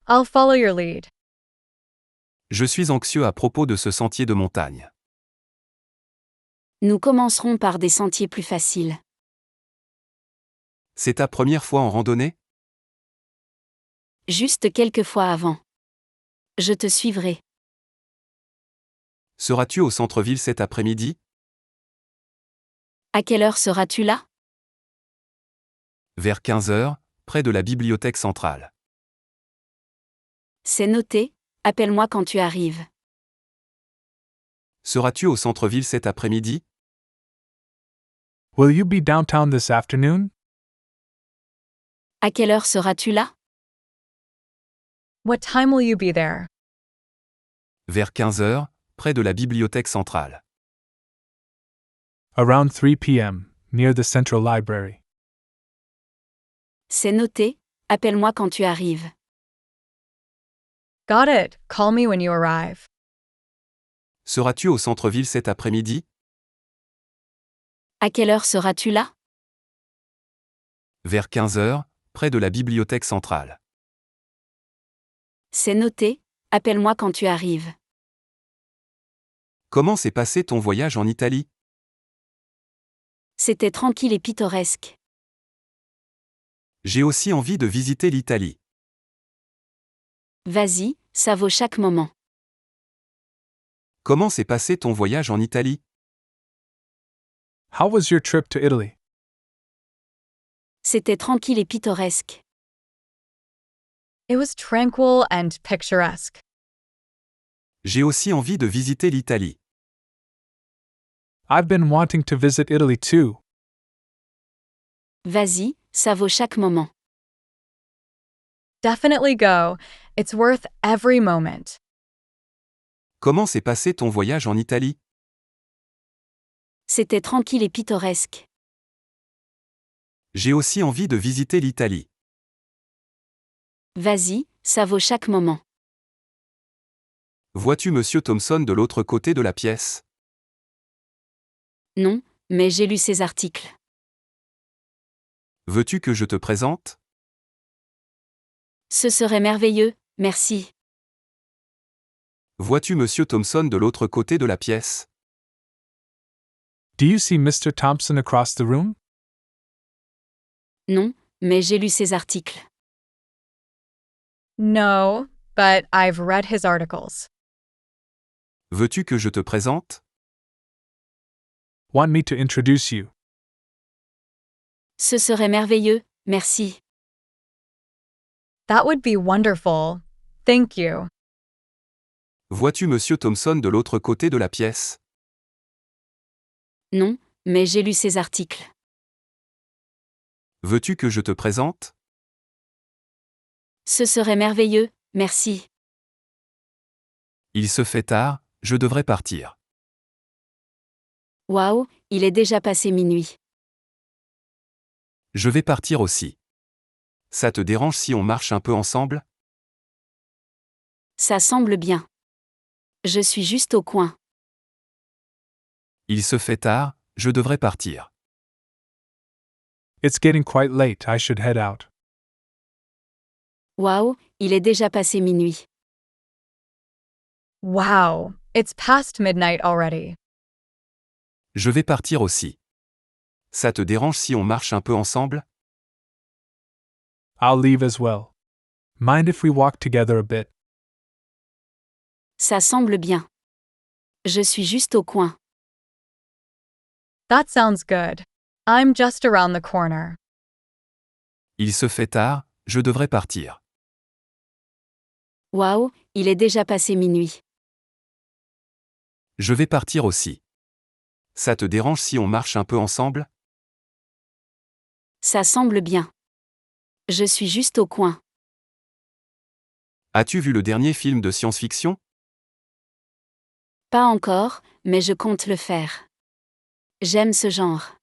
I'll follow your lead. Je suis anxieux à propos de ce sentier de montagne. Nous commencerons par des sentiers plus faciles. C'est ta première fois en randonnée? Juste quelques fois avant. Je te suivrai. Seras-tu au centre-ville cet après-midi? À quelle heure seras-tu là? Vers 15 heures, près de la bibliothèque centrale. C'est noté, appelle-moi quand tu arrives. Seras-tu au centre-ville cet après-midi? Will you be downtown this afternoon? À quelle heure seras-tu là? What time will you be there? Vers 15 heures, près de la bibliothèque centrale. Around 3 p.m., near the Central Library. C'est noté, appelle-moi quand tu arrives. Got it. Call me when you arrive. Seras-tu au centre-ville cet après-midi? À quelle heure seras-tu là? Vers 15 heures, près de la bibliothèque centrale. C'est noté, appelle-moi quand tu arrives. Comment s'est passé ton voyage en Italie? C'était tranquille et pittoresque. J'ai aussi envie de visiter l'Italie. Vas-y, ça vaut chaque moment. Comment s'est passé ton voyage en Italie? How was your trip to Italy? C'était tranquille et pittoresque. It was tranquil and picturesque. J'ai aussi envie de visiter l'Italie. I've been wanting to visit Italy too. Vas-y, ça vaut chaque moment. Definitely go. It's worth every moment. Comment s'est passé ton voyage en Italie? C'était tranquille et pittoresque. J'ai aussi envie de visiter l'Italie. Vas-y, ça vaut chaque moment. Vois-tu Monsieur Thompson de l'autre côté de la pièce? Non, mais j'ai lu ses articles. Veux-tu que je te présente? Ce serait merveilleux, merci. Vois-tu Monsieur Thompson de l'autre côté de la pièce? Do you see Mr. Thompson across the room? Non, mais j'ai lu ses articles. No, but I've read his articles. Veux-tu que je te présente? Want me to introduce you? Ce serait merveilleux, merci. That would be wonderful. Thank you. Vois-tu Monsieur Thompson de l'autre côté de la pièce? Non, mais j'ai lu ses articles. Veux-tu que je te présente? Ce serait merveilleux, merci. Il se fait tard, je devrais partir. Waouh, il est déjà passé minuit. Je vais partir aussi. Ça te dérange si on marche un peu ensemble? Ça semble bien. Je suis juste au coin. Il se fait tard, je devrais partir. It's getting quite late, I should head out. Waouh, il est déjà passé minuit. Wow, it's past midnight already. Je vais partir aussi. Ça te dérange si on marche un peu ensemble? I'll leave as well. Mind if we walk together a bit? Ça semble bien. Je suis juste au coin. That sounds good. I'm just around the corner. Il se fait tard, je devrais partir. Waouh, il est déjà passé minuit. Je vais partir aussi. Ça te dérange si on marche un peu ensemble? Ça semble bien. Je suis juste au coin. As-tu vu le dernier film de science-fiction? Pas encore, mais je compte le faire. J'aime ce genre.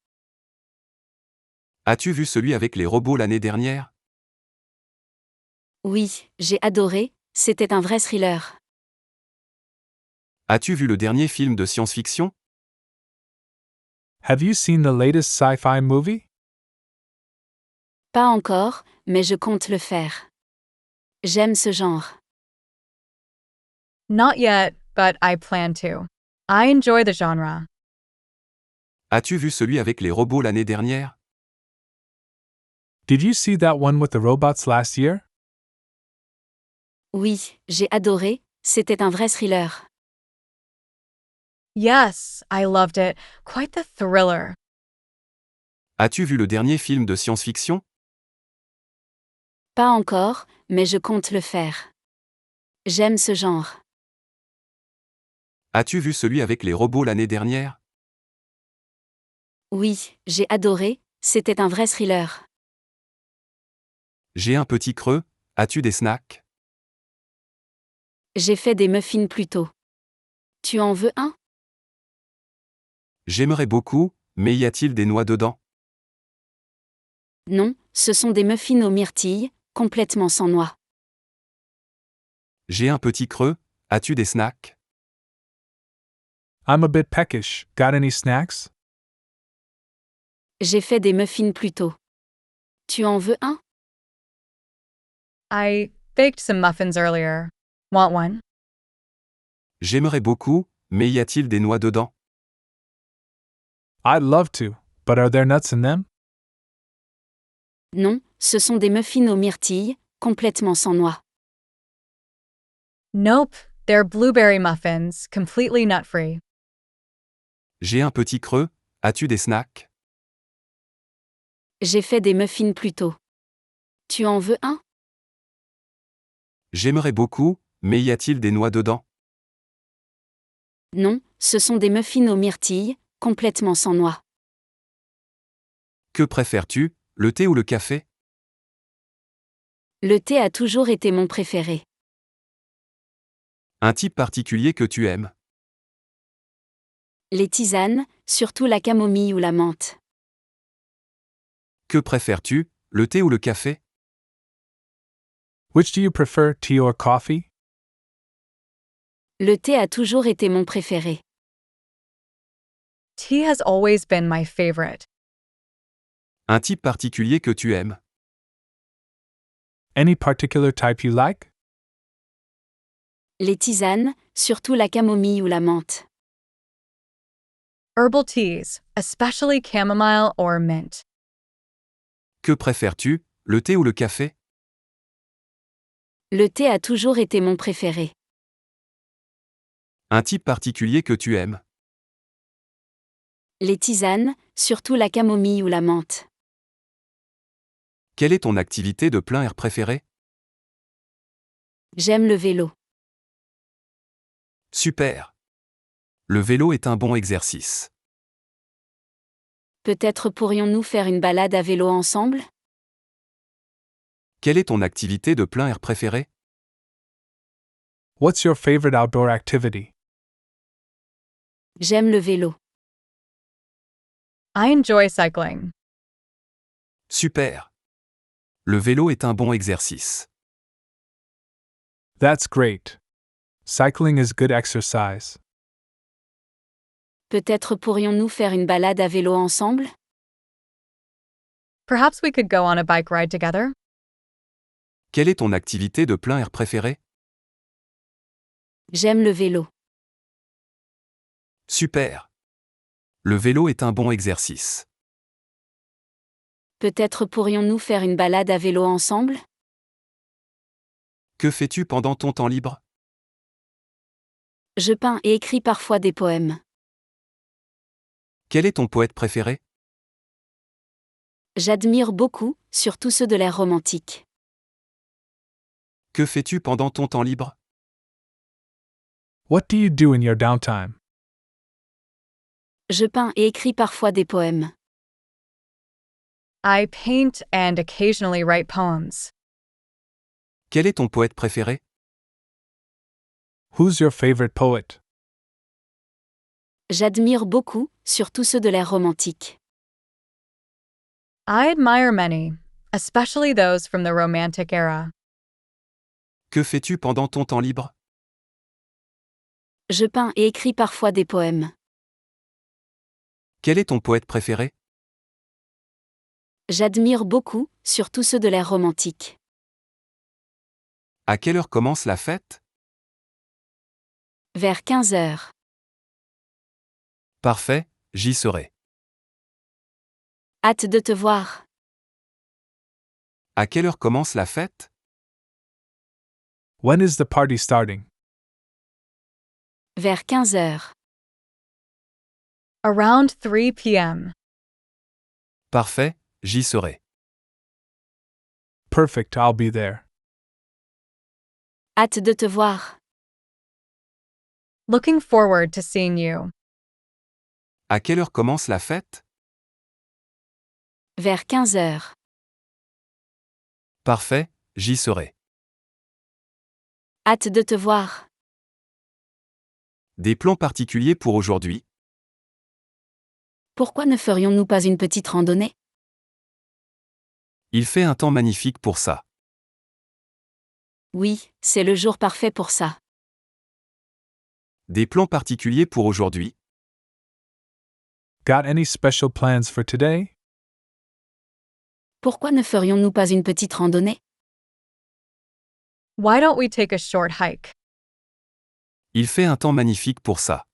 As-tu vu celui avec les robots l'année dernière? Oui, j'ai adoré, c'était un vrai thriller. As-tu vu le dernier film de science-fiction? Have you seen the latest sci-fi movie? Pas encore, mais je compte le faire. J'aime ce genre. Not yet, but I plan to. I enjoy the genre. As-tu vu celui avec les robots l'année dernière? Did you see that one with the robots last year? Oui, j'ai adoré, c'était un vrai thriller. Yes, I loved it. Quite the thriller. As-tu vu le dernier film de science-fiction? Pas encore, mais je compte le faire. J'aime ce genre. As-tu vu celui avec les robots l'année dernière? Oui, j'ai adoré, c'était un vrai thriller. J'ai un petit creux, as-tu des snacks? J'ai fait des muffins plus tôt. Tu en veux un? J'aimerais beaucoup, mais y a-t-il des noix dedans? Non, ce sont des muffins aux myrtilles, complètement sans noix. J'ai un petit creux, as-tu des snacks? I'm a bit peckish. Got any snacks? J'ai fait des muffins plus tôt. Tu en veux un? I baked some muffins earlier. Want one? J'aimerais beaucoup, mais y a-t-il des noix dedans? I'd love to, but are there nuts in them? Non, ce sont des muffins aux myrtilles, complètement sans noix. Nope, they're blueberry muffins, completely nut-free. J'ai un petit creux, as-tu des snacks? J'ai fait des muffins plus tôt. Tu en veux un? J'aimerais beaucoup, mais y a-t-il des noix dedans? Non, ce sont des muffins aux myrtilles, complètement sans noix. Que préfères-tu, le thé ou le café? Le thé a toujours été mon préféré. Un type particulier que tu aimes? Les tisanes, surtout la camomille ou la menthe. Que préfères-tu, le thé ou le café? Which do you prefer, tea or coffee? Le thé a toujours été mon préféré. Tea has always been my favorite. Un type particulier que tu aimes? Any particular type you like? Les tisanes, surtout la camomille ou la menthe. Herbal teas, especially chamomile or mint. Que préfères-tu, le thé ou le café? Le thé a toujours été mon préféré. Un type particulier que tu aimes? Les tisanes, surtout la camomille ou la menthe. Quelle est ton activité de plein air préférée? J'aime le vélo. Super! Le vélo est un bon exercice. Peut-être pourrions-nous faire une balade à vélo ensemble? Quelle est ton activité de plein air préférée? What's your favorite outdoor activity? J'aime le vélo. I enjoy cycling. Super! Le vélo est un bon exercice. That's great. Cycling is good exercise. Peut-être pourrions-nous faire une balade à vélo ensemble? Perhaps we could go on a bike ride together? Quelle est ton activité de plein air préférée? J'aime le vélo. Super! Le vélo est un bon exercice. Peut-être pourrions-nous faire une balade à vélo ensemble? Que fais-tu pendant ton temps libre? Je peins et écris parfois des poèmes. Quel est ton poète préféré? J'admire beaucoup, surtout ceux de l'ère romantique. Que fais-tu pendant ton temps libre? What do you do in your downtime? Je peins et écris parfois des poèmes. I paint and occasionally write poems. Quel est ton poète préféré? Who's your favorite poet? J'admire beaucoup, surtout ceux de l'ère romantique. I admire many, especially those from the Romantic era. Que fais-tu pendant ton temps libre? Je peins et écris parfois des poèmes. Quel est ton poète préféré? J'admire beaucoup, surtout ceux de l'ère romantique. À quelle heure commence la fête? Vers 15 heures. Parfait, j'y serai. Hâte de te voir. À quelle heure commence la fête? When is the party starting? Vers 15 heures. Around 3 p.m. Parfait, j'y serai. Perfect, I'll be there. Hâte de te voir. Looking forward to seeing you. À quelle heure commence la fête? Vers 15 heures. Parfait, j'y serai. Hâte de te voir. Des plans particuliers pour aujourd'hui? Pourquoi ne ferions-nous pas une petite randonnée? Il fait un temps magnifique pour ça. Oui, c'est le jour parfait pour ça. Des plans particuliers pour aujourd'hui? Got any special plans for today? Pourquoi ne ferions-nous pas une petite randonnée? Why don't we take a short hike? Il fait un temps magnifique pour ça.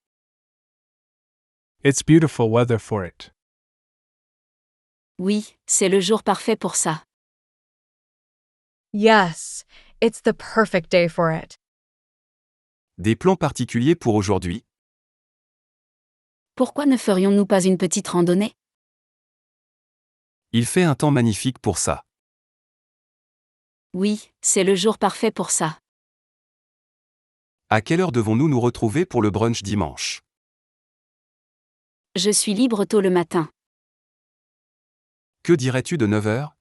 It's beautiful weather for it. Oui, c'est le jour parfait pour ça. Yes, it's the perfect day for it. Des plans particuliers pour aujourd'hui? Pourquoi ne ferions-nous pas une petite randonnée? Il fait un temps magnifique pour ça. Oui, c'est le jour parfait pour ça. À quelle heure devons-nous nous retrouver pour le brunch dimanche? Je suis libre tôt le matin. Que dirais-tu de 9 heures?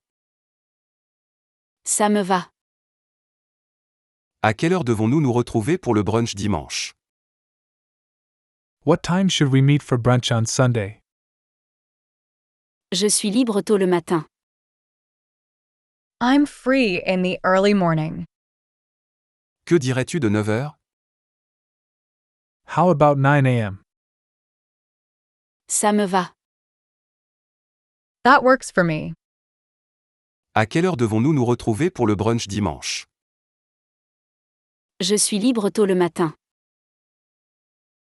Ça me va. À quelle heure devons-nous nous retrouver pour le brunch dimanche? What time should we meet for brunch on Sunday? Je suis libre tôt le matin. I'm free in the early morning. Que dirais-tu de 9 heures? How about 9 a.m.? Ça me va. That works for me. À quelle heure devons-nous nous retrouver pour le brunch dimanche? Je suis libre tôt le matin.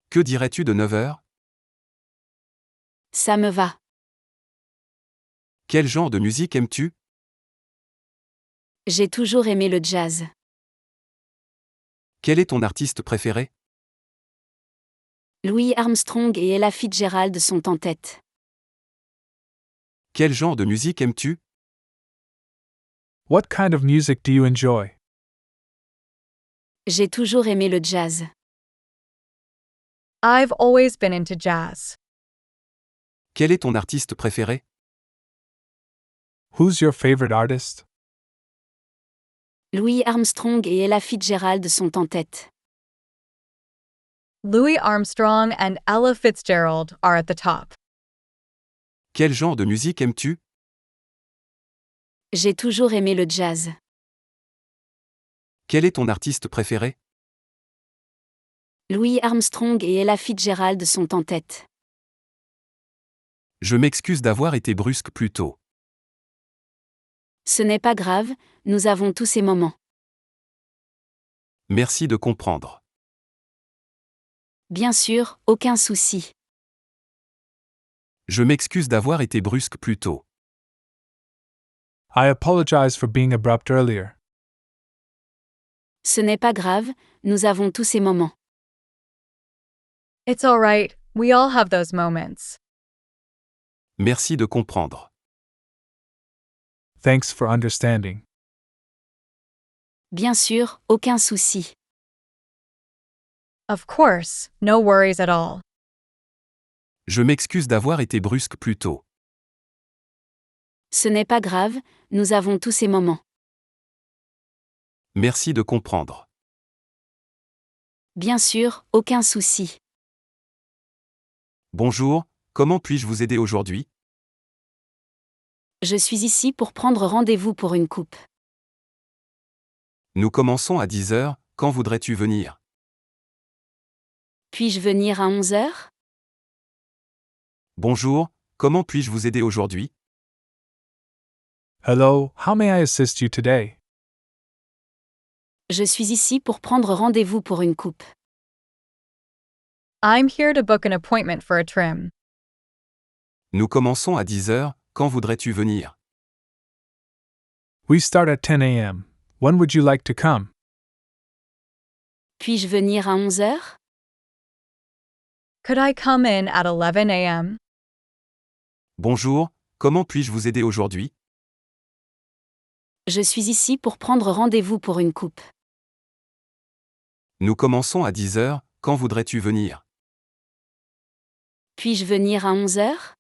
Que dirais-tu de 9 heures? Ça me va. Quel genre de musique aimes-tu? J'ai toujours aimé le jazz. Quel est ton artiste préféré? Louis Armstrong et Ella Fitzgerald sont en tête. Quel genre de musique aimes-tu? What kind of music do you enjoy? J'ai toujours aimé le jazz. I've always been into jazz. Quel est ton artiste préféré? Who's your favorite artist? Louis Armstrong et Ella Fitzgerald sont en tête. Louis Armstrong and Ella Fitzgerald are at the top. Quel genre de musique aimes-tu? J'ai toujours aimé le jazz. Quel est ton artiste préféré? Louis Armstrong et Ella Fitzgerald sont en tête. Je m'excuse d'avoir été brusque plus tôt. Ce n'est pas grave, nous avons tous ces moments. Merci de comprendre. Bien sûr, aucun souci. Je m'excuse d'avoir été brusque plus tôt. I apologize for being abrupt earlier. Ce n'est pas grave, nous avons tous ces moments. It's all right, we all have those moments. Merci de comprendre. Thanks for understanding. Bien sûr, aucun souci. Of course, no worries at all. Je m'excuse d'avoir été brusque plus tôt. Ce n'est pas grave, nous avons tous ces moments. Merci de comprendre. Bien sûr, aucun souci. Bonjour, comment puis-je vous aider aujourd'hui? Je suis ici pour prendre rendez-vous pour une coupe. Nous commençons à 10 heures, quand voudrais-tu venir? Puis-je venir à 11 heures? Bonjour, comment puis-je vous aider aujourd'hui? Hello, how may I assist you today? Je suis ici pour prendre rendez-vous pour une coupe. I'm here to book an appointment for a trim. Nous commençons à 10 heures, quand voudrais-tu venir? We start at 10 a.m. When would you like to come? Puis-je venir à 11 heures? Could I come in at 11 a.m.? Bonjour, comment puis-je vous aider aujourd'hui? Je suis ici pour prendre rendez-vous pour une coupe. Nous commençons à 10 heures, quand voudrais-tu venir? Puis-je venir à 11 heures?